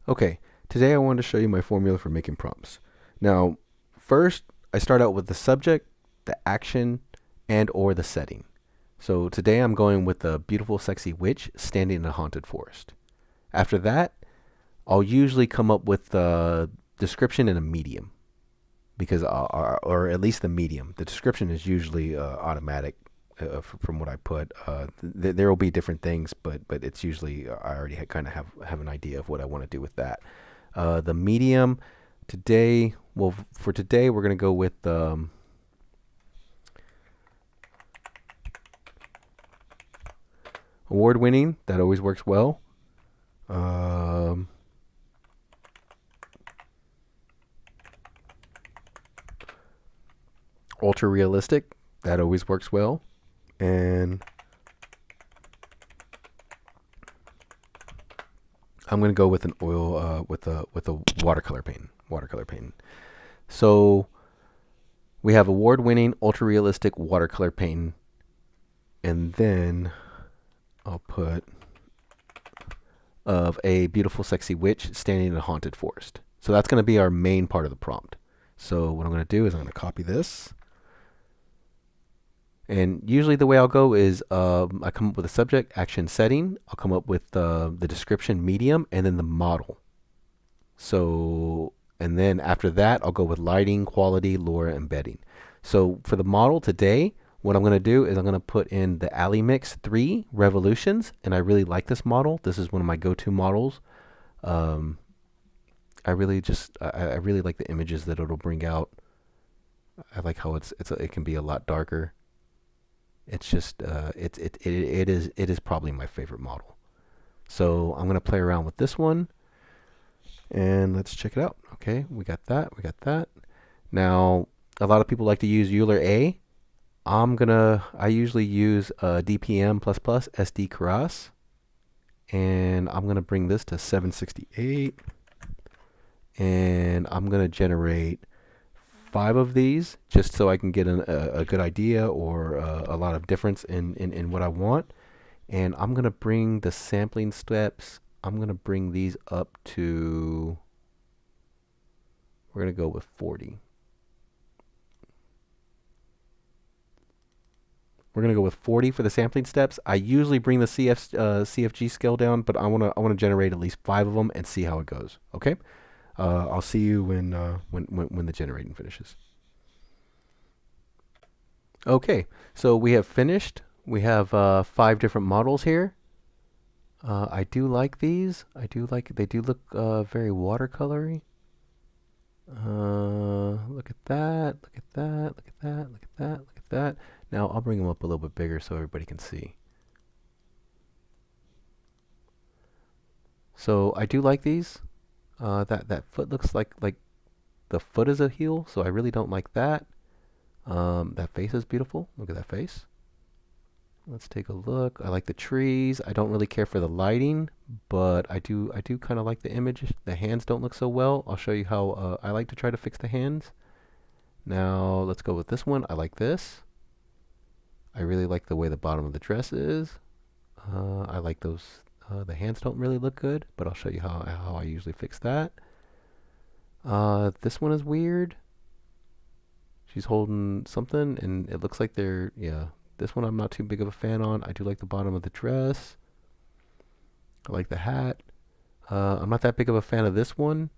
Okay, today I wanted to show you my formula for making prompts. Now, first, I start out with the subject, the action, and or the setting. So today I'm going with a beautiful sexy witch standing in a haunted forest. After that, I'll usually come up with the description in a medium because or at least the medium. The description is usually automatic from what I put. There will be different things, but it's usually I already kind of have an idea of what I want to do with that. The medium today, well, for today we're gonna go with award-winning. That always works well. Um, Ultra realistic. That always works well. And I'm gonna go with an oil with a watercolor paint. Watercolor paint. So we have award-winning, ultra-realistic watercolor paint, and then I'll put of a beautiful, sexy witch standing in a haunted forest. So that's going to be our main part of the prompt. So what I'm going to do is I'm going to copy this. And usually the way I'll go is I come up with a subject, action, setting. I'll come up with the description, medium, and then the model. So, and then after that, I'll go with lighting, quality, Lora, embedding. So for the model today, what I'm going to do is I'm going to put in the Ali Mix 3 Revolutions, and I really like this model. This is one of my go-to models. I really I really like the images that it'll bring out. I like how it can be a lot darker. It's just it is probably my favorite model. So I'm going to play around with this one, and let's check it out. Okay, we got that. We got that. Now, a lot of people like to use Euler A. I usually use DPM++ SD Keras, and I'm gonna bring this to 768, and I'm gonna generate 5 of these just so I can get a good idea or a lot of difference in what I want. And I'm gonna bring the sampling steps. I'm gonna bring these up to. We're gonna go with 40. We're gonna go with 40 for the sampling steps. I usually bring the CFG scale down, but I wanna generate at least 5 of them and see how it goes. Okay. I'll see you when the generating finishes. Okay, so we have finished. We have 5 different models here. I do like these. They do look very watercolory. Look at that. Look at that. Look at that. Look at that. Look at that. Now I'll bring them up a little bit bigger so everybody can see. So I do like these. That foot looks like the foot is a heel, so I really don't like that. That face is beautiful. Look at that face. Let's take a look. I like the trees. I don't really care for the lighting, but I do kind of like the image. The hands don't look so well. I'll show you how I like to try to fix the hands. Now let's go with this one. I like this. I really like the way the bottom of the dress is. I like those. The hands don't really look good, but I'll show you how I usually fix that. This one is weird. She's holding something, and it looks like yeah. This one I'm not too big of a fan on. I do like the bottom of the dress. I like the hat. I'm not that big of a fan of this one.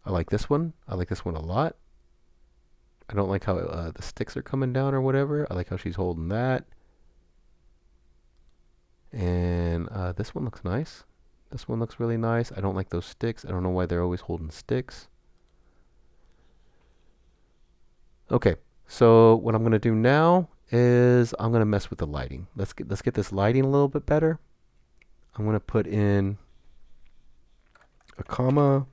I like this one. I like this one a lot. I don't like how the sticks are coming down or whatever. I like how she's holding that. And this one looks nice. This one looks really nice. I don't like those sticks. I don't know why they're always holding sticks. Okay, so what I'm going to do now is I'm going to mess with the lighting. Let's get this lighting a little bit better. I'm going to put in a comma,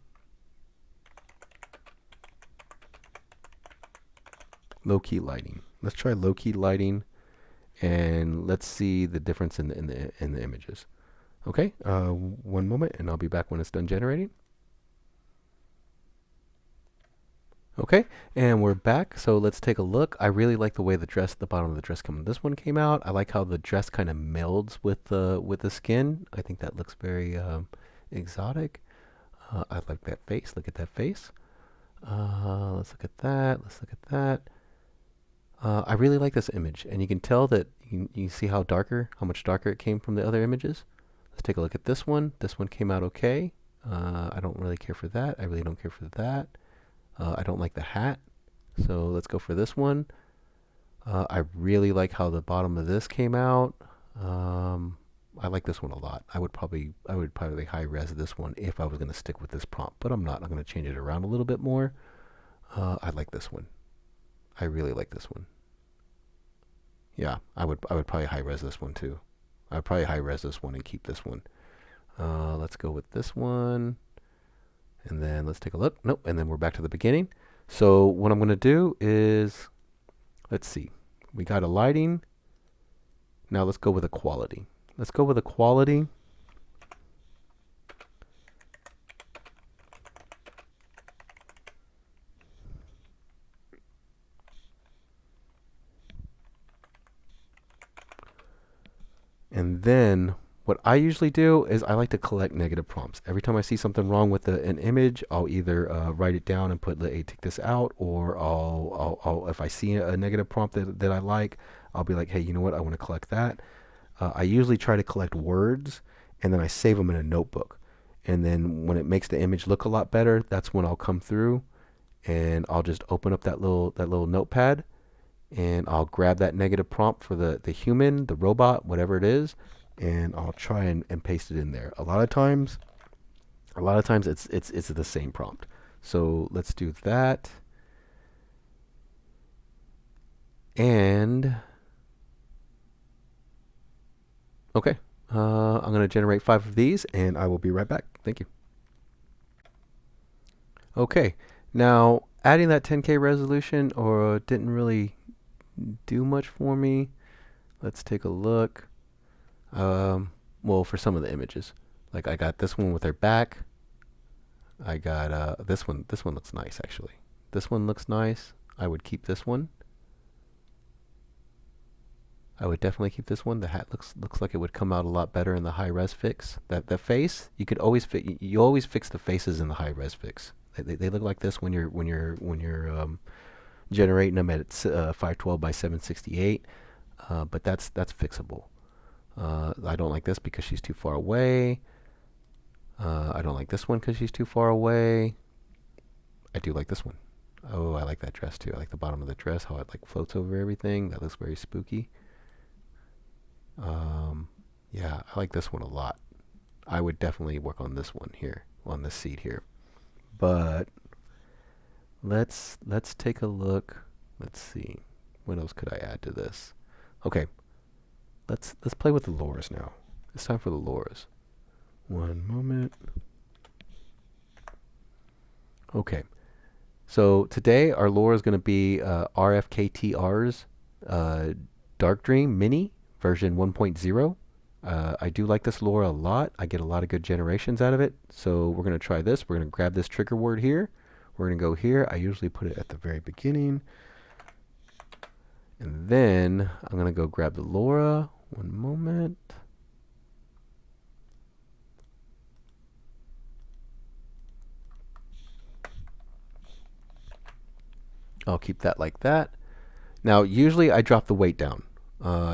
low-key lighting. Let's try low-key lighting, and let's see the difference in the images. Okay, one moment, and I'll be back when it's done generating. Okay, and we're back. So let's take a look. I really like the way the bottom of the dress this one came out. I like how the dress kind of melds with the skin. I think that looks very exotic. I like that face. Look at that face. Let's look at that. Let's look at that. I really like this image, and you can tell that you see how much darker it came from the other images. Let's take a look at this one. This one came out okay. I don't really care for that. I really don't care for that. I don't like the hat, so let's go for this one. I really like how the bottom of this came out. I like this one a lot. I would probably high res this one if I was going to stick with this prompt, but I'm not. I'm going to change it around a little bit more. I like this one. I really like this one. Yeah, I would probably high res this one too. I'd probably high res this one and keep this one. Let's go with this one. And then let's take a look. Nope, and then we're back to the beginning. So what I'm going to do is, let's see. We got a lighting. Now let's go with a quality. Let's go with a quality. And then what I usually do is I like to collect negative prompts. Every time I see something wrong with an image, I'll either write it down and put, hey, take this out, or I'll if I see a negative prompt that I like, I'll be like, hey, you know what, I want to collect that. I usually try to collect words, and then I save them in a notebook. And then when it makes the image look a lot better, that's when I'll come through and I'll just open up that little notepad, and I'll grab that negative prompt for the human, the robot, whatever it is, and I'll try and paste it in there. A lot of times it's the same prompt. So let's do that. And okay, I'm going to generate 5 of these, and I will be right back. Thank you. Okay, now adding that 10K resolution didn't really do much for me. Let's take a look. Well, for some of the images, like I got this one with her back. I got this one. This one looks nice, actually. This one looks nice. I would keep this one. I would definitely keep this one. The hat looks like it would come out a lot better in the high res fix. The face, you could always you always fix the faces in the high res fix. They look like this when you're generating them at 512 by 768, but that's fixable. I don't like this because she's too far away. I don't like this one because she's too far away. I do like this one. Oh, I like that dress too. I like the bottom of the dress, how it like floats over everything. That looks very spooky. Yeah, I like this one a lot. I would definitely work on this one here, on this seat here. But let's take a look. Let's see. What else could I add to this? Okay. Let's play with the Loras now. It's time for the Loras. One moment. Okay. So today our Lora is going to be RFKTR's DarkdreamMINI version 1.0. I do like this Lora a lot. I get a lot of good generations out of it. So we're going to try this. We're going to grab this trigger word here. We're going to go here. I usually put it at the very beginning. And then I'm going to go grab the Lora. One moment. I'll keep that like that. Now, usually I drop the weight down.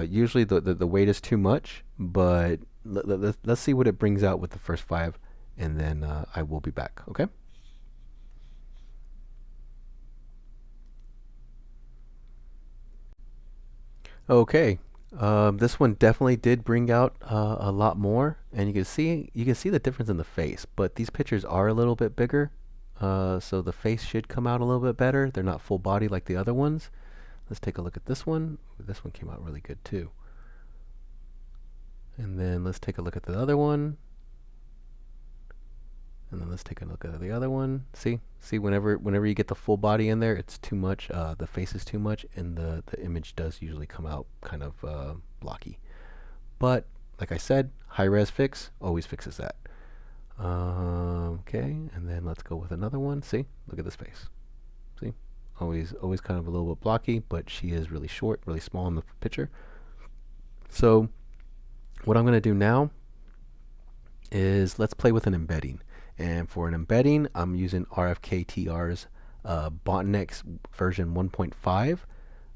Usually the weight is too much, but let's see what it brings out with the first 5, and then I will be back, okay? Okay, this one definitely did bring out a lot more, and you can see the difference in the face, but these pictures are a little bit bigger, so the face should come out a little bit better. They're not full body like the other ones. Let's take a look at this one. This one came out really good too. And then let's take a look at the other one. And then let's take a look at the other one. See, whenever you get the full body in there, it's too much. The face is too much, and the image does usually come out kind of blocky. But like I said, high res fix always fixes that. Okay, and then let's go with another one. See, look at this face. See, always kind of a little bit blocky, but she is really short, really small in the picture. So what I'm going to do now is let's play with an embedding. And for an embedding, I'm using RFKTR's Bontrex version 1.5.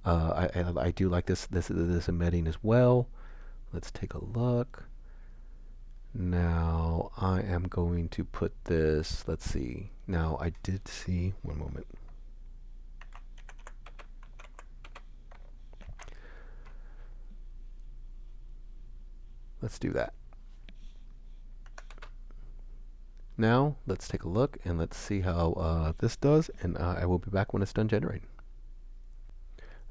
I do like this embedding as well. Let's take a look. Now I am going to put this, let's see. Now I did see, one moment. Let's do that. Now let's take a look and let's see how this does, and I will be back when it's done generating.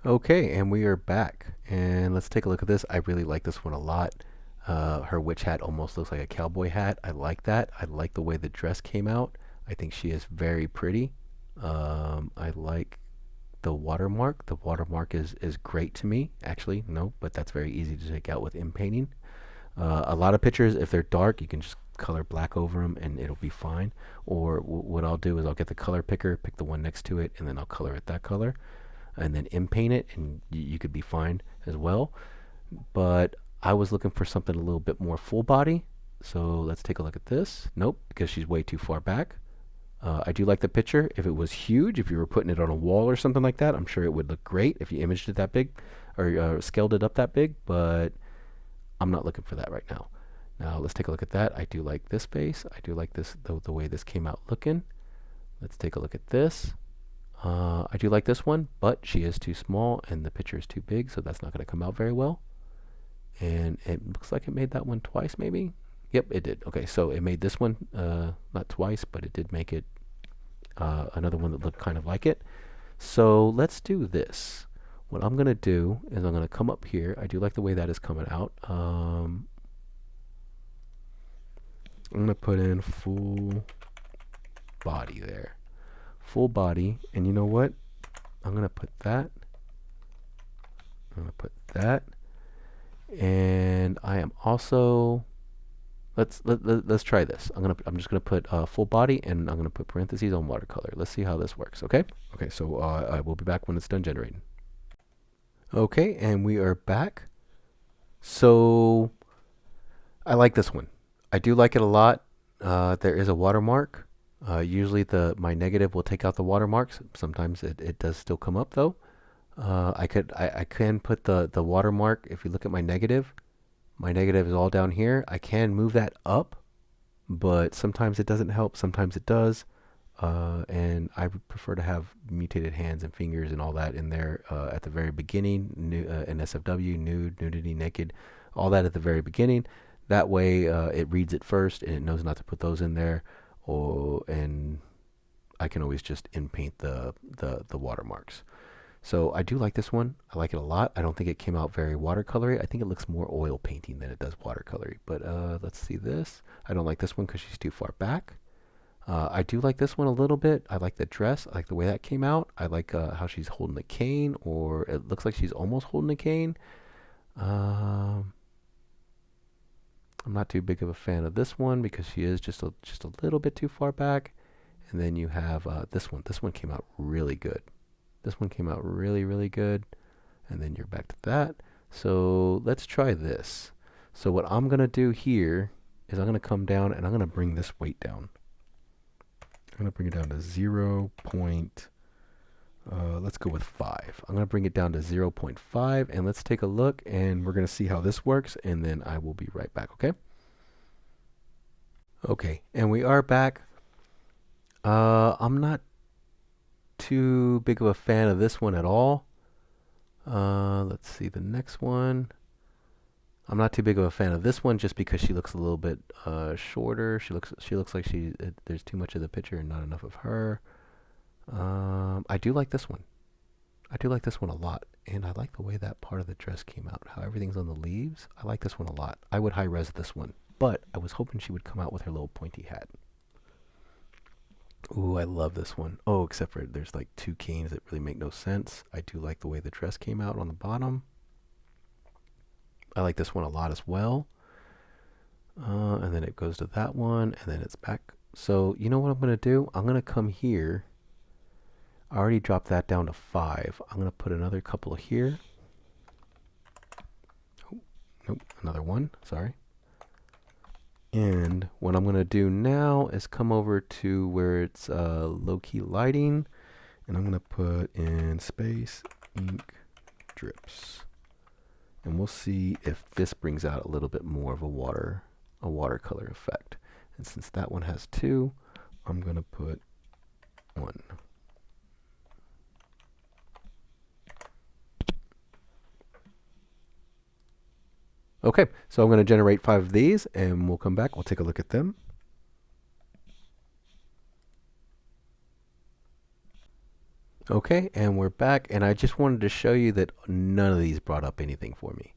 Okay, and we are back, and let's take a look at this. I really like this one a lot. Her witch hat almost looks like a cowboy hat. I like that. I like the way the dress came out. I think she is very pretty. I like the watermark. The watermark is great to me. Actually, no, but that's very easy to take out with inpainting. A lot of pictures, if they're dark, you can just color black over them and it'll be fine. Or what I'll do is I'll get the color picker, pick the one next to it, and then I'll color it that color, and then inpaint it, and you could be fine as well. But I was looking for something a little bit more full body, so let's take a look at this. Nope, because she's way too far back. I do like the picture. If it was huge, if you were putting it on a wall or something like that, I'm sure it would look great if you imaged it that big or scaled it up that big, but I'm not looking for that right now. Now let's take a look at that. I do like this face. I do like this, the way this came out looking. Let's take a look at this. I do like this one, but she is too small and the picture is too big, so that's not going to come out very well. And it looks like it made that one twice, maybe? Yep, it did. Okay, so it made this one not twice, but it did make it another one that looked kind of like it. So let's do this. What I'm going to do is I'm going to come up here. I do like the way that is coming out. I'm going to put in full body there. Full body. And you know what? I'm going to put that. I'm going to put that. And I am also... Let's try this. I'm just gonna put full body, and I'm gonna put parentheses on watercolor. Let's see how this works. Okay. Okay. So I will be back when it's done generating. Okay, and we are back. So I like this one. I do like it a lot. There is a watermark. Usually my negative will take out the watermarks. Sometimes it does still come up though. I can put the watermark. If you look at my negative is all down here. I can move that up, but sometimes it doesn't help. Sometimes it does. And I would prefer to have mutated hands and fingers and all that in there at the very beginning. NSFW, nude, nudity, naked, all that at the very beginning. That way it reads it first and it knows not to put those in there. And I can always just inpaint the watermarks. So I do like this one. I like it a lot. I don't think it came out very watercolory. I think it looks more oil painting than it does watercolory. But let's see this. I don't like this one because she's too far back. I do like this one a little bit. I like the dress. I like the way that came out. I like how she's holding a cane, or it looks like she's almost holding a cane. I'm not too big of a fan of this one because she is just a little bit too far back. And then you have this one. This one came out really good. This one came out really, really good. And then you're back to that. So let's try this. So what I'm going to do here is I'm going to come down and I'm going to bring this weight down. I'm going to bring it down to 0. Let's go with 5. I'm going to bring it down to 0.5 and let's take a look and we're going to see how this works and then I will be right back, okay? Okay, and we are back. I'm not too big of a fan of this one at all. Let's see the next one. I'm not too big of a fan of this one just because she looks a little bit shorter. She looks like there's too much of the picture and not enough of her. I do like this one. I do like this one a lot, and I like the way that part of the dress came out. How everything's on the leaves. I like this one a lot. I would high res this one, but I was hoping she would come out with her little pointy hat. Ooh, I love this one. Oh, except for there's like 2 canes that really make no sense. I do like the way the dress came out on the bottom. I like this one a lot as well. And then it goes to that one, and then it's back. So you know what I'm going to do? I'm going to come here. I already dropped that down to 5. I'm going to put another couple here. Oh, nope, another one. Sorry. And what I'm going to do now is come over to where it's low-key lighting, and I'm going to put in space ink drips. And we'll see if this brings out a little bit more of a watercolor effect. And since that one has 2, I'm going to put 1. Okay, so I'm going to generate 5 of these, and we'll come back. We'll take a look at them. Okay, and we're back, and I just wanted to show you that none of these brought up anything for me.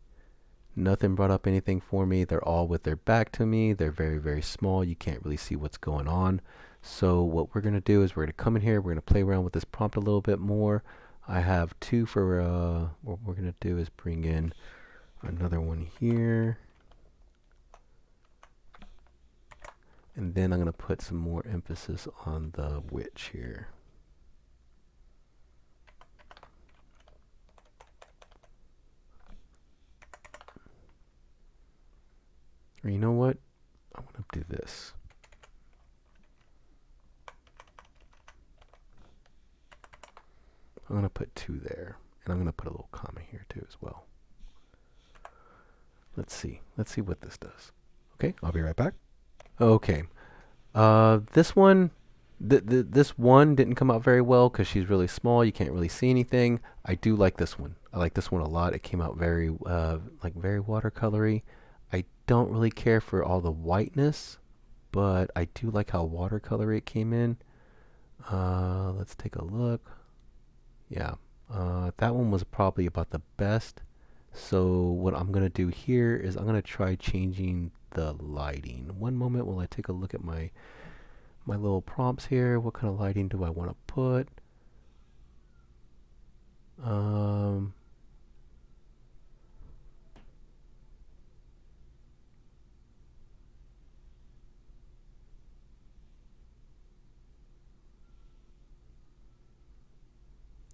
Nothing brought up anything for me. They're all with their back to me. They're very, very small. You can't really see what's going on. So what we're going to do is we're going to come in here. We're going to play around with this prompt a little bit more. I have 2 for, what we're going to do is bring in another one here. And then I'm going to put some more emphasis on the witch here. Or you know what? I'm going to do this. I'm going to put 2 there. And I'm going to put a little comma here too as well. Let's see. Let's see what this does. Okay, I'll be right back. Okay. This one, this one didn't come out very well because she's really small. You can't really see anything. I do like this one. I like this one a lot. It came out very, very watercolory. I don't really care for all the whiteness, but I do like how watercolory it came in. Let's take a look. Yeah, that one was probably about the best. So what I'm going to do here is I'm going to try changing the lighting. One moment while I take a look at my little prompts here. What kind of lighting do I want to put?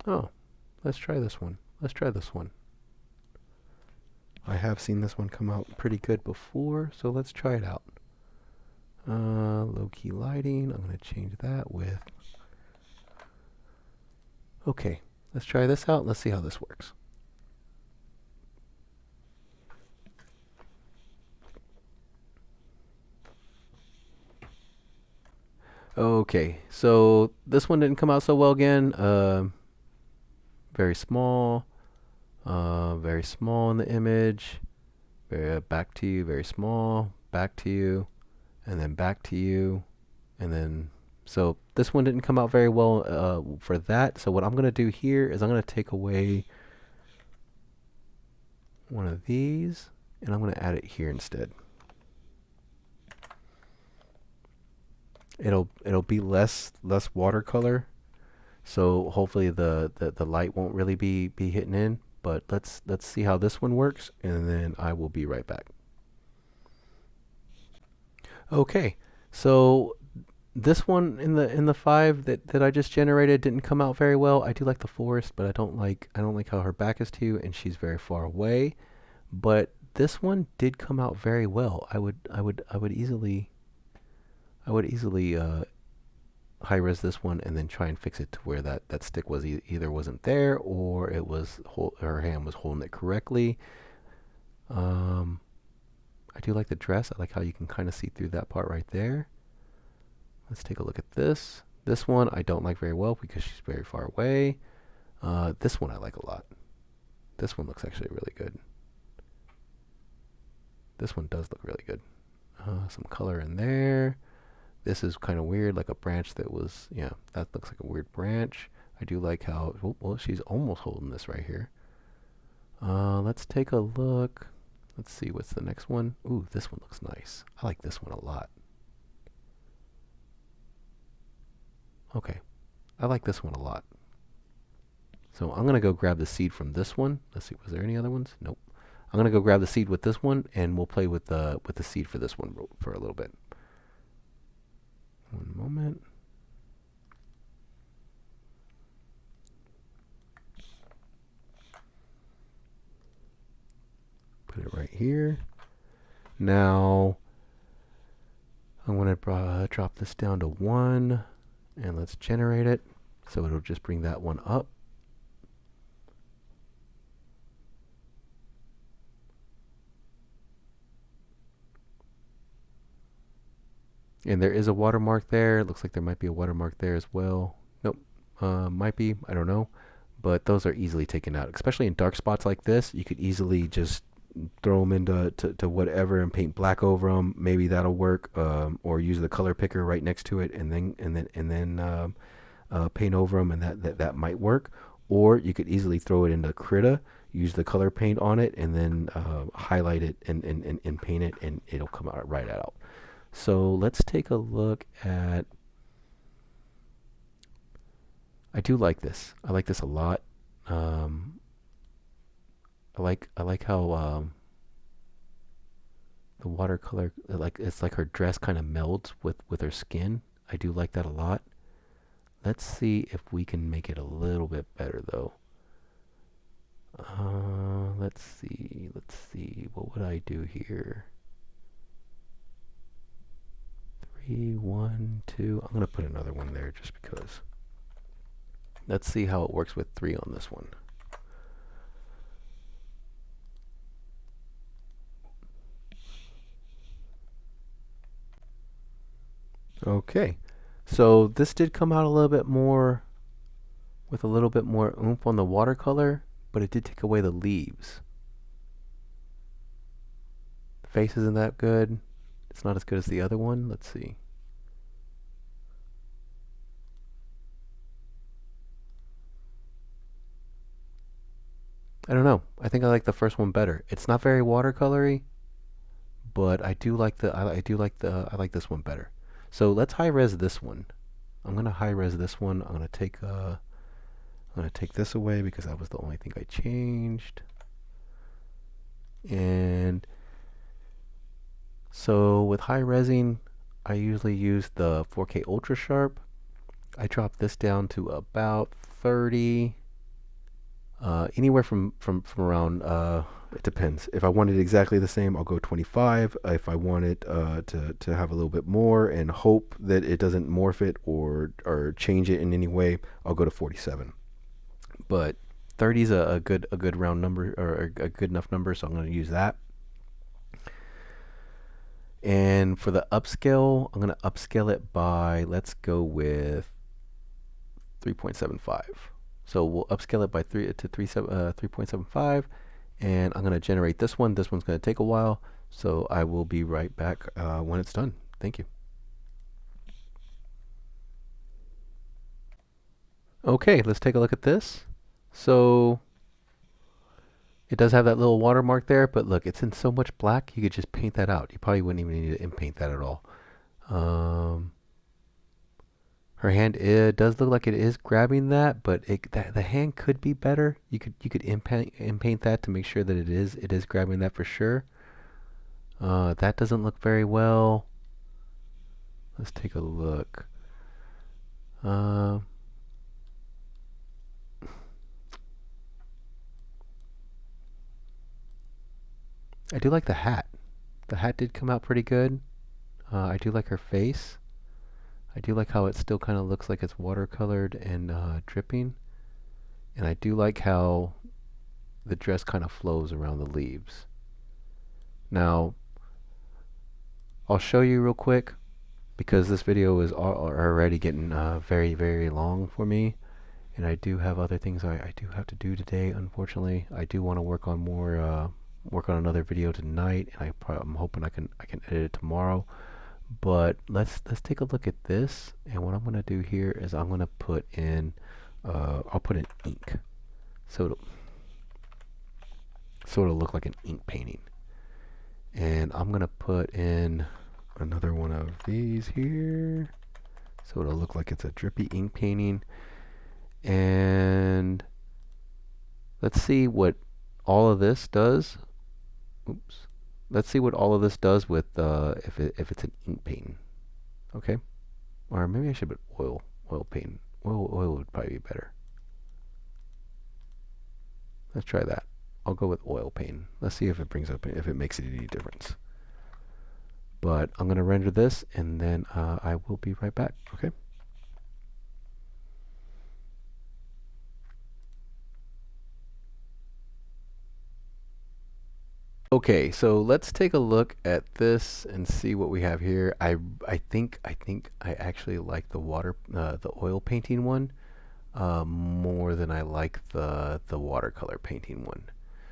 Oh, let's try this one. Let's try this one. I have seen this one come out pretty good before, so let's try it out. Low-key lighting. I'm going to change that with... Okay, let's try this out. Let's see how this works. Okay, so this one didn't come out so well again. Very small in the image. Back to you, very small. Back to you, and then back to you, and then so this one didn't come out very well for that. So what I'm gonna do here is I'm gonna take away one of these, and I'm gonna add it here instead. It'll be less watercolor, so hopefully the light won't really be hitting in. But let's see how this one works, and then I will be right back. Okay, so this one in the 5 that I just generated didn't come out very well. I do like the forest, but I don't like how her back is to you, and she's very far away. But this one did come out very well. I would easily high res this one and then try and fix it to where that stick was either wasn't there or it was her hand was holding it correctly. I do like the dress. I like how you can kind of see through that part right there. Let's take a look at this. This one I don't like very well because she's very far away. This one I like a lot. This one looks actually really good. This one does look really good. Some color in there. This is kind of weird, like a branch that was, yeah, that looks like a weird branch. I do like how, oh, well, she's almost holding this right here. Let's take a look. Let's see, what's the next one? Ooh, this one looks nice. I like this one a lot. Okay, I like this one a lot. So I'm going to go grab the seed from this one. Let's see, was there any other ones? Nope. I'm going to go grab the seed with this one, and we'll play with the seed for this one for a little bit. One moment. Put it right here. Now, I'm going to drop this down to 1, and let's generate it. So it'll just bring that one up. And there is a watermark there. It looks like there might be a watermark there as well. Nope, might be, I don't know. But those are easily taken out, especially in dark spots like this. You could easily just throw them into to whatever and paint black over them. Maybe that'll work. Or use the color picker right next to it, and then paint over them, and that might work. Or you could easily throw it into Krita, use the color paint on it, and then highlight it and paint it, and it'll come out right out. So let's take a look at. I do like this. I like this a lot. I like how the watercolor, it's like her dress kind of melds with her skin. I do like that a lot. Let's see if we can make it a little bit better though. Let's see. What would I do here? 3, 1, 2. I'm gonna put another one there just because. Let's see how it works with 3 on this one. Okay, so this did come out a little bit more, with a little bit more oomph on the watercolor, but it did take away the leaves. The face isn't that good. It's not as good as the other one. Let's see. I don't know. I think I like the first one better. It's not very watercolory, but I like this one better. So let's high res this one. I'm gonna high res this one. I'm gonna take this away because that was the only thing I changed. And so with high resing, I usually use the 4K Ultra Sharp. I drop this down to about 30. Anywhere from around, it depends. If I want it exactly the same, I'll go 25. If I want it to have a little bit more and hope that it doesn't morph it or change it in any way, I'll go to 47. But 30 is a good round number, or a good enough number, so I'm going to use that. And for the upscale, I'm going to upscale it by, let's go with 3.75. So we'll upscale it by 3.75, and I'm going to generate this one. This one's going to take a while, so I will be right back when it's done. Thank you. Okay, let's take a look at this. So it does have that little watermark there, but look, it's in so much black, you could just paint that out. You probably wouldn't even need to inpaint that at all. Her hand, it does look like it is grabbing that, but the hand could be better. You could inpaint that to make sure that it is grabbing that for sure. That doesn't look very well. Let's take a look. I do like the hat. The hat did come out pretty good. I do like her face. I do like how it still kind of looks like it's watercolored and dripping. And I do like how the dress kind of flows around the leaves. Now, I'll show you real quick, because this video is already getting very, very long for me. And I do have other things I do have to do today, unfortunately. I do want to work on more, work on another video tonight, and I'm hoping I can edit it tomorrow. But let's take a look at this, and what I'm going to do here is I'm going to put in, I'll put in ink, so it'll look like an ink painting. And I'm going to put in another one of these here, so it'll look like it's a drippy ink painting. And let's see what all of this does. Oops. Let's see what all of this does with if it's an ink painting. Okay, or maybe I should put oil paint. Oil would probably be better. Let's try that. I'll go with oil paint. Let's see if it brings up, if it makes any difference. But I'm going to render this, and then I will be right back, okay? Okay, so let's take a look at this and see what we have here. I think I actually like the oil painting one more than I like the watercolor painting one.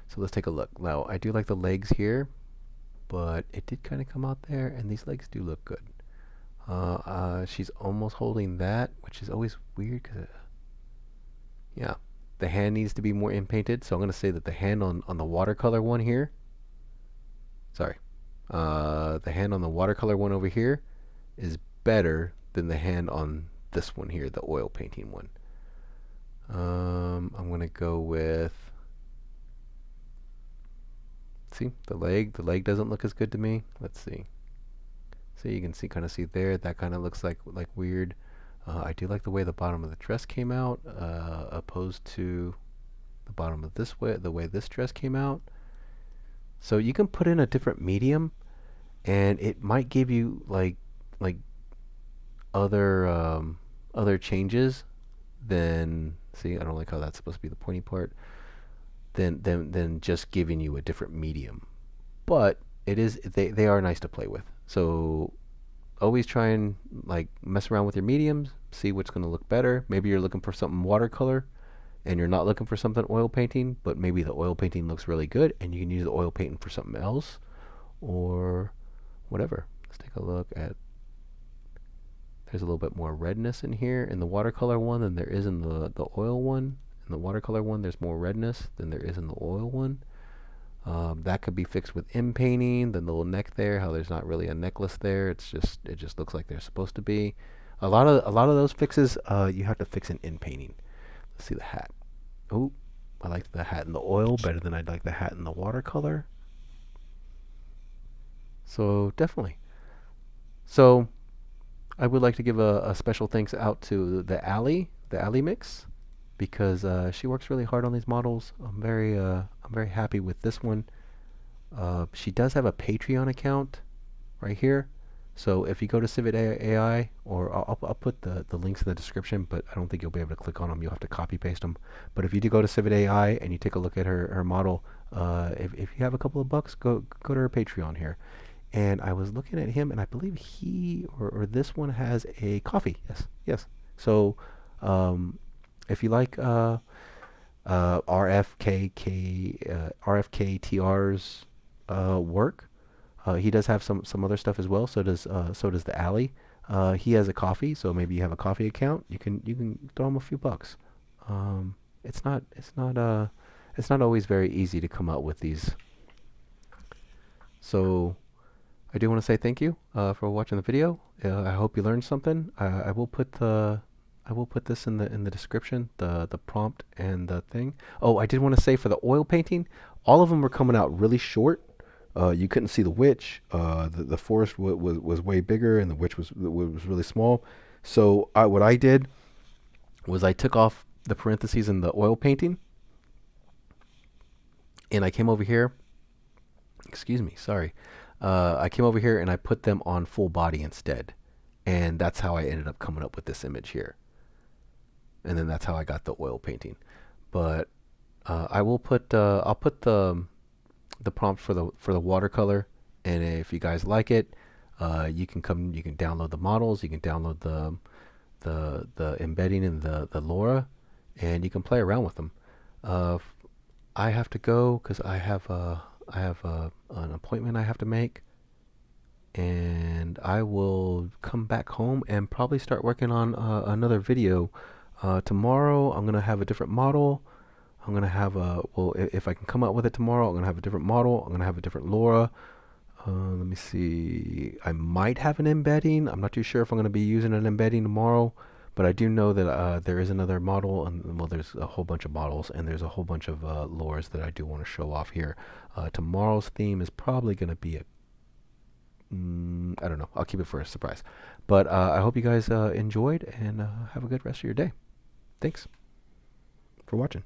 So let's take a look. Now I do like the legs here, but it did kind of come out there, and these legs do look good. She's almost holding that, which is always weird because yeah, the hand needs to be more in-painted. So I'm gonna say that the hand on the watercolor one here. Sorry. The hand on the watercolor one over here is better than the hand on this one here, the oil painting one. I'm gonna go with, see, the leg. The leg doesn't look as good to me. Let's see. So you can see, kind of see there, that kind of looks like weird. I do like the way the bottom of the dress came out, opposed to the bottom of this way, the way this dress came out. So you can put in a different medium, and it might give you like other other changes than, see, I don't like how that's supposed to be the pointy part, than just giving you a different medium. But it is, they are nice to play with. So always try and like mess around with your mediums, see what's going to look better. Maybe you're looking for something watercolor and you're not looking for something oil painting, but maybe the oil painting looks really good and you can use the oil painting for something else or whatever. Let's take a look at, there's a little bit more redness in here in the watercolor one than there is in the oil one. In the watercolor one, there's more redness than there is in the oil one. That could be fixed with in-painting. The little neck there, how there's not really a necklace there. It just looks like they're supposed to be. A lot of those fixes, you have to fix in painting. Let's see the hat. Oh, I like the hat in the oil better than I'd like the hat in the watercolor. So definitely. So I would like to give a special thanks out to the Alley Mix, because she works really hard on these models. I'm very happy with this one. She does have a Patreon account right here. So if you go to Civet AI, or I'll put the links in the description, but I don't think you'll be able to click on them. You'll have to copy paste them. But if you do go to Civet AI and you take a look at her model, if you have a couple of bucks, go to her Patreon here. And I was looking at him, and I believe he or this one has a coffee. Yes. So if you like RFKTR's work, he does have some other stuff as well. So does the Alley. He has a coffee, so maybe you have a coffee account. You can throw him a few bucks. It's not always very easy to come out with these. So I do want to say thank you for watching the video. I hope you learned something. I will put this in the description, the prompt and the thing. Oh, I did want to say, for the oil painting, all of them were coming out really short. You couldn't see the witch. The forest was way bigger, and the witch was really small. So what I did was I took off the parentheses in the oil painting, and I came over here. Excuse me, sorry. I came over here and I put them on full body instead, and that's how I ended up coming up with this image here. And then that's how I got the oil painting. But I'll put the prompt for the watercolor, and if you guys like it, you can download the models, you can download the embedding and the Lora, and you can play around with them. I have to go because I have an appointment I have to make, and I will come back home and probably start working on another video. Tomorrow I'm gonna have a different model. I'm gonna have if I can come up with it tomorrow, I'm gonna have a different model. I'm gonna have a different Lora. Let me see. I might have an embedding. I'm not too sure if I'm gonna be using an embedding tomorrow, but I do know that there is another model, and well, there's a whole bunch of models, and there's a whole bunch of Loras that I do want to show off here. Tomorrow's theme is probably gonna be I don't know. I'll keep it for a surprise. But I hope you guys enjoyed, and have a good rest of your day. Thanks for watching.